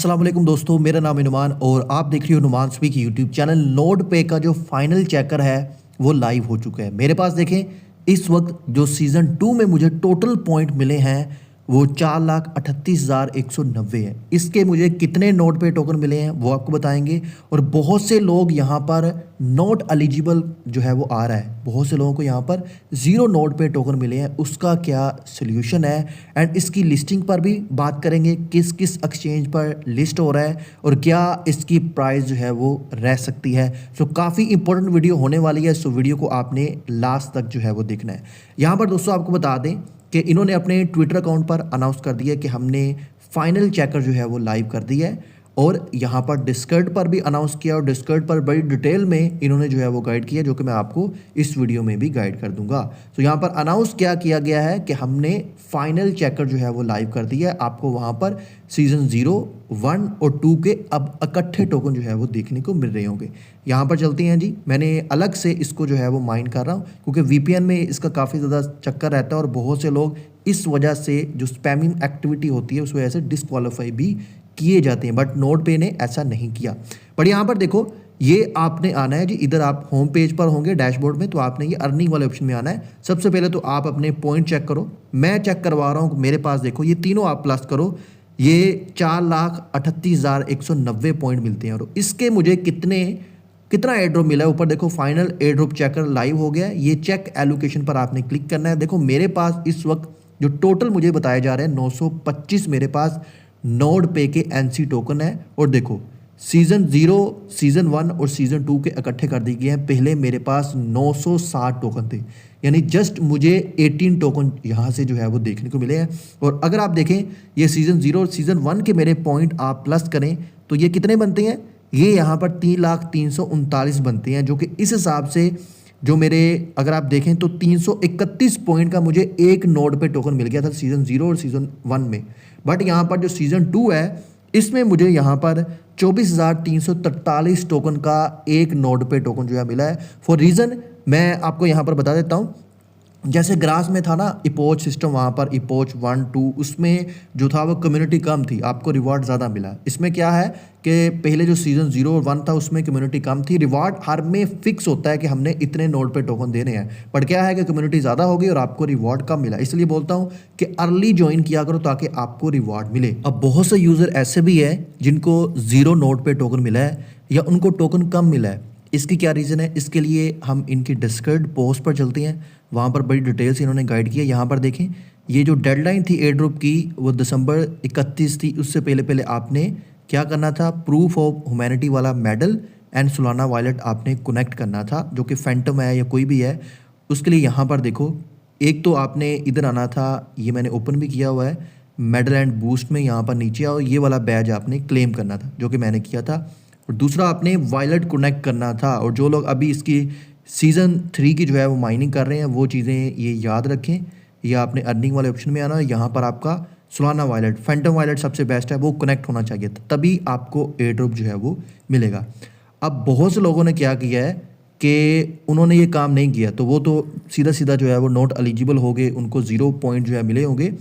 अस्सलाम वालेकुम दोस्तों, मेरा नाम है नुमान और आप देख रहे हो नुमान स्पीक यूट्यूब चैनल। नोड पे का जो फाइनल चेकर है वो लाइव हो चुका है। मेरे पास देखें इस वक्त जो सीज़न 2 में मुझे टोटल पॉइंट मिले हैं वो 4,38,190 है। इसके मुझे कितने नोड पे टोकन मिले हैं वो आपको बताएंगे। और बहुत से लोग यहाँ पर नॉट एलिजिबल जो है वो आ रहा है, बहुत से लोगों को यहाँ पर ज़ीरो नोड पे टोकन मिले हैं, उसका क्या सोल्यूशन है एंड इसकी लिस्टिंग पर भी बात करेंगे, किस किस एक्सचेंज पर लिस्ट हो रहा है और क्या इसकी प्राइस जो है वो रह सकती है। सो काफ़ी इंपॉर्टेंट वीडियो होने वाली है, सो वीडियो को आपने लास्ट तक जो है वो देखना है। यहाँ पर दोस्तों आपको बता दें कि इन्होंने अपने ट्विटर अकाउंट पर अनाउंस कर दिया कि हमने फाइनल चेकर जो है वो लाइव कर दिया है और यहाँ पर डिस्कॉर्ड पर भी अनाउंस किया और डिस्कॉर्ड पर बड़ी डिटेल में इन्होंने जो है वो गाइड किया, जो कि मैं आपको इस वीडियो में भी गाइड कर दूंगा। तो यहाँ पर अनाउंस क्या किया गया है कि हमने फाइनल चेकर जो है वो लाइव कर दिया है। आपको वहाँ पर सीज़न 0, 1 और 2 के अब इकट्ठे टोकन जो है वो देखने को मिल रहे होंगे। यहाँ पर चलते हैं जी। मैंने अलग से इसको जो है वो माइंड कर रहा हूँ क्योंकि वीपीएन में इसका काफ़ी ज़्यादा चक्कर रहता है और बहुत से लोग इस वजह से जो स्पैमिंग एक्टिविटी होती है उस वजह से डिस्क्वालीफाई भी किए जाते हैं, बट नोड पे ने ऐसा नहीं किया। बट यहाँ पर देखो, ये आपने आना है जी, इधर आप होम पेज पर होंगे डैशबोर्ड में, तो आपने ये अर्निंग वाले ऑप्शन में आना है। सबसे पहले तो आप अपने पॉइंट चेक करो, मैं चेक करवा रहा हूँ। मेरे पास देखो ये तीनों आप प्लस करो, ये 4,38,190 पॉइंट मिलते हैं और इसके मुझे कितना एयर ड्रॉप मिला है ऊपर देखो, final air drop checker live हो गया है। ये चेक एलोकेशन पर आपने क्लिक करना है। देखो मेरे पास इस वक्त जो टोटल मुझे बताए जा रहे हैं 925 मेरे पास नोड पे के एनसी टोकन है। और देखो सीज़न 0, सीज़न 1 और सीज़न 2 के इकट्ठे कर दिए गए हैं। पहले मेरे पास 960 टोकन थे, यानी जस्ट मुझे 18 टोकन यहाँ से जो है वो देखने को मिले हैं। और अगर आप देखें ये सीज़न 0 और सीज़न 1 के मेरे पॉइंट आप प्लस करें तो ये कितने बनते हैं, ये यहाँ पर 3,339 बनते हैं, जो कि इस हिसाब से जो मेरे अगर आप देखें तो 331 पॉइंट का मुझे एक नोड पे टोकन मिल गया था सीज़न 0 और सीज़न 1 में। बट यहाँ पर जो सीज़न 2 है इसमें मुझे यहाँ पर 24,343 टोकन का एक नोड पे टोकन जो है मिला है। फॉर रीज़न मैं आपको यहाँ पर बता देता हूँ। जैसे ग्रास में था ना इपोच सिस्टम, वहाँ पर इपोच 1, 2 उसमें जो था वो कम्युनिटी कम थी, आपको रिवार्ड ज़्यादा मिला। इसमें क्या है कि पहले जो सीज़न 0 और 1 था उसमें कम्युनिटी कम थी, रिवार्ड हर में फिक्स होता है कि हमने इतने नोड पे टोकन देने हैं। बट क्या है कि कम्युनिटी ज़्यादा हो गई और आपको रिवार्ड कम मिला। इसलिए बोलता हूँ कि अर्ली ज्वाइन किया करो ताकि आपको रिवार्ड मिले। अब बहुत से यूज़र ऐसे भी है जिनको 0 नोड पे टोकन मिला है या उनको टोकन कम मिला है। इसकी क्या रीज़न है, इसके लिए हम इनकी डिस्कॉर्ड पोस्ट पर चलते हैं, वहाँ पर बड़ी डिटेल से इन्होंने गाइड किया। यहाँ पर देखें ये जो डेडलाइन थी एयर ड्रॉप की वो दिसंबर 31 थी। उससे पहले आपने क्या करना था, प्रूफ ऑफ ह्यूमैनिटी वाला मेडल एंड सोलाना वॉलेट आपने कनेक्ट करना था, जो कि फैंटम है या कोई भी है। उसके लिए यहाँ पर देखो, एक तो आपने इधर आना था, ये मैंने ओपन भी किया हुआ है, मेडल एंड बूस्ट में यहाँ पर नीचे आओ, ये वाला बैज आपने क्लेम करना था जो कि मैंने किया था। और दूसरा आपने वॉलेट कनेक्ट करना था। और जो लोग अभी इसकी सीज़न 3 की जो है वो माइनिंग कर रहे हैं वो चीज़ें ये याद रखें, या आपने अर्निंग वाले ऑप्शन में आना है, यहाँ पर आपका सोलाना वॉलेट, फैंटम वॉलेट सबसे बेस्ट है, वो कनेक्ट होना चाहिए, तभी आपको एयर ड्रॉप जो है वो मिलेगा। अब बहुत से लोगों ने क्या किया है कि उन्होंने ये काम नहीं किया, तो वो तो सीधा जो है वो नॉट एलिजिबल हो गए, उनको 0 पॉइंट जो है मिले होंगे।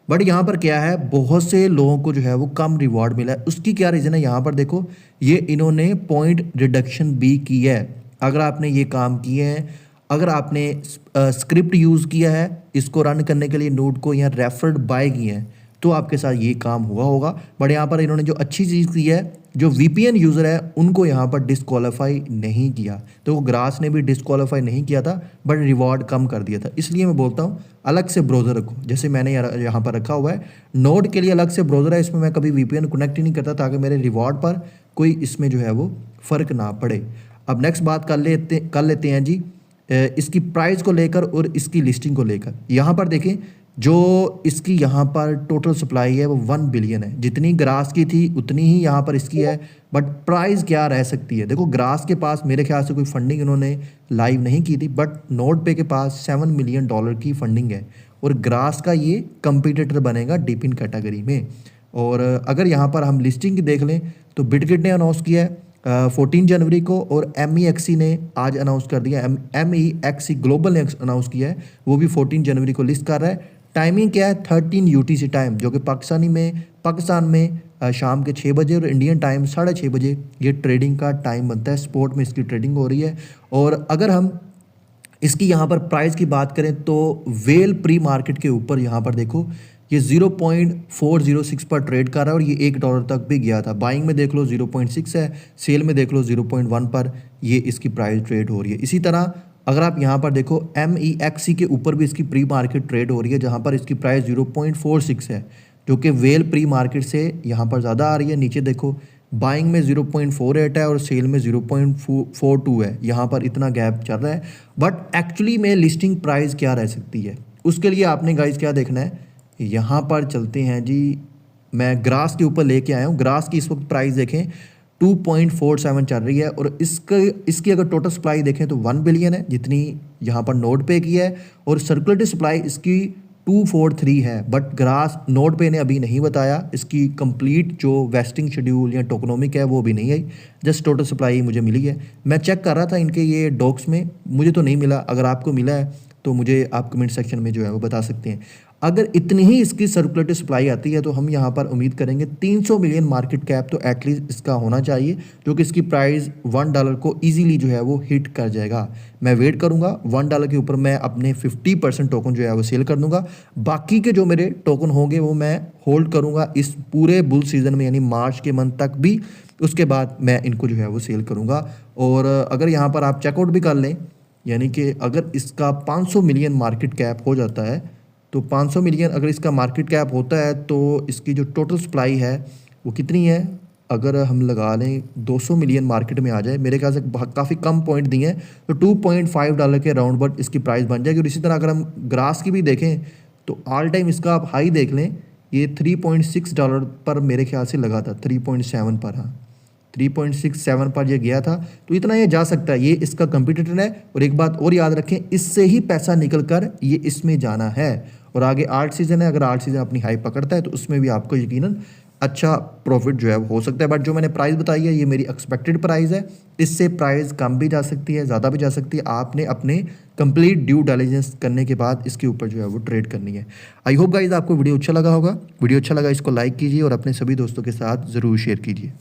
बट यहाँ पर क्या है, बहुत से लोगों को जो है वो कम रिवॉर्ड मिला है। उसकी क्या रीज़न है, यहाँ पर देखो ये इन्होंने पॉइंट रिडक्शन भी की है। अगर आपने ये काम किए हैं, अगर आपने स्क्रिप्ट यूज़ किया है इसको रन करने के लिए नोड को, या रेफर्ड बाय किए हैं, तो आपके साथ ये काम हुआ होगा। बट यहाँ पर इन्होंने जो अच्छी चीज़ की है, जो वीपीएन यूज़र है उनको यहाँ पर डिस्क्वालीफाई नहीं किया, तो वो ग्रास ने भी डिस्क्वालीफाई नहीं किया था बट रिवॉर्ड कम कर दिया था। इसलिए मैं बोलता हूँ अलग से ब्राउज़र रखो, जैसे मैंने यहाँ पर रखा हुआ है नोड के लिए अलग से ब्राउज़र है, इसमें मैं कभी वीपीएन कनेक्ट ही नहीं करता ताकि मेरे रिवॉर्ड पर कोई इसमें जो है वो फ़र्क ना पड़े। अब नेक्स्ट बात कर लेते हैं जी इसकी प्राइस को लेकर और इसकी लिस्टिंग को लेकर। यहाँ पर देखें जो इसकी यहाँ पर टोटल सप्लाई है वो 1 बिलियन है, जितनी ग्रास की थी उतनी ही यहाँ पर इसकी है। बट प्राइस क्या रह सकती है, देखो ग्रास के पास मेरे ख्याल से कोई फंडिंग इन्होंने लाइव नहीं की थी, बट नोड पे के पास $7 मिलियन की फंडिंग है और ग्रास का ये कंपटीटर बनेगा डीपिन कैटेगरी में। और अगर यहाँ पर हम लिस्टिंग की देख लें तो बिटकिट ने अनाउंस किया है 14 जनवरी को, और MEXC ने आज अनाउंस कर दिया, MEXC ग्लोबल ने अनाउंस किया है, वो भी 14 जनवरी को लिस्ट कर रहा है। टाइमिंग क्या है, 13 UTC टाइम, जो कि पाकिस्तान में शाम के 6 बजे और इंडियन टाइम 6:30 बजे ये ट्रेडिंग का टाइम बनता है। स्पॉट में इसकी ट्रेडिंग हो रही है। और अगर हम इसकी यहाँ पर प्राइस की बात करें तो वेल प्री मार्केट के ऊपर यहाँ पर देखो ये 0.406 पर ट्रेड कर रहा है और ये $1 तक भी गया था। बाइंग में देख लो 0.6 है, सेल में देख लो 0.1 पर ये इसकी प्राइस ट्रेड हो रही है। इसी तरह अगर आप यहाँ पर देखो MEXC के ऊपर भी इसकी प्री मार्केट ट्रेड हो रही है, जहाँ पर इसकी प्राइस 0.46 है, जो कि वेल प्री मार्केट से यहाँ पर ज़्यादा आ रही है। नीचे देखो बाइंग में 0.48 है और सेल में 0.42 है। यहाँ पर इतना गैप चल रहा है। बट एक्चुअली में लिस्टिंग प्राइस क्या रह सकती है, उसके लिए आपने गाइस क्या देखना है, यहाँ पर चलते हैं जी। मैं ग्रास के ऊपर लेके आया हूँ। ग्रास की इस वक्त प्राइस देखें 2.47 चल रही है और इसकी अगर टोटल सप्लाई देखें तो 1 बिलियन है जितनी यहाँ पर नोड पे की है, और सर्कुलेटिव सप्लाई इसकी 243 है। बट ग्रास नोड पे ने अभी नहीं बताया इसकी कंप्लीट जो वेस्टिंग शेड्यूल या टोकनोमिक है वो भी नहीं आई, जस्ट टोटल सप्लाई मुझे मिली है। मैं चेक कर रहा था इनके ये डॉक्स में, मुझे तो नहीं मिला। अगर आपको मिला है तो मुझे आप कमेंट सेक्शन में जो है वो बता सकते हैं। अगर इतनी ही इसकी सर्कुलेटिव सप्लाई आती है तो हम यहाँ पर उम्मीद करेंगे 300 मिलियन मार्केट कैप तो एटलीस्ट इसका होना चाहिए, जो कि इसकी प्राइस $1 को इजीली जो है वो हिट कर जाएगा। मैं वेट करूँगा $1 के ऊपर मैं अपने 50% टोकन जो है वो सेल कर दूंगा। बाकी के जो मेरे टोकन होंगे वो मैं होल्ड करूँगा इस पूरे बुल सीजन में, यानी मार्च के मंथ तक भी। उसके बाद मैं इनको जो है वो सेल करूँगा। और अगर यहाँ पर आप चेकआउट भी कर लें, यानी कि अगर इसका 500 मिलियन मार्केट कैप हो जाता है तो 500 मिलियन अगर इसका मार्केट कैप होता है तो इसकी जो टोटल सप्लाई है वो कितनी है, अगर हम लगा लें 200 मिलियन मार्केट में आ जाए, मेरे ख्याल से काफ़ी कम पॉइंट दिए हैं, तो $2.5 के राउंड बट इसकी प्राइस बन जाएगी। और इसी तरह अगर हम ग्रास की भी देखें तो ऑल टाइम इसका आप हाई देख लें, ये $3.6 पर मेरे ख्याल से लगा था, 3.7 पर, हाँ 3.67 पर ये गया था। तो इतना ये जा सकता है, ये इसका कंपटीटर है। और एक बात और याद रखें, इससे ही पैसा निकल कर ये इसमें जाना है। और आगे आर्ट सीजन है, अगर आर्ट सीजन अपनी हाई पकड़ता है तो उसमें भी आपको यकीनन अच्छा प्रॉफिट जो है वो हो सकता है। बट जो मैंने प्राइस बताई है ये मेरी एक्सपेक्टेड प्राइस है, इससे प्राइस कम भी जा सकती है, ज़्यादा भी जा सकती है। आपने अपने कंप्लीट ड्यू डिलिजेंस करने के बाद इसके ऊपर जो है वो ट्रेड करनी है। आई होप गाइज आपको वीडियो अच्छा लगा होगा। वीडियो अच्छा लगा इसको लाइक कीजिए और अपने सभी दोस्तों के साथ ज़रूर शेयर कीजिए।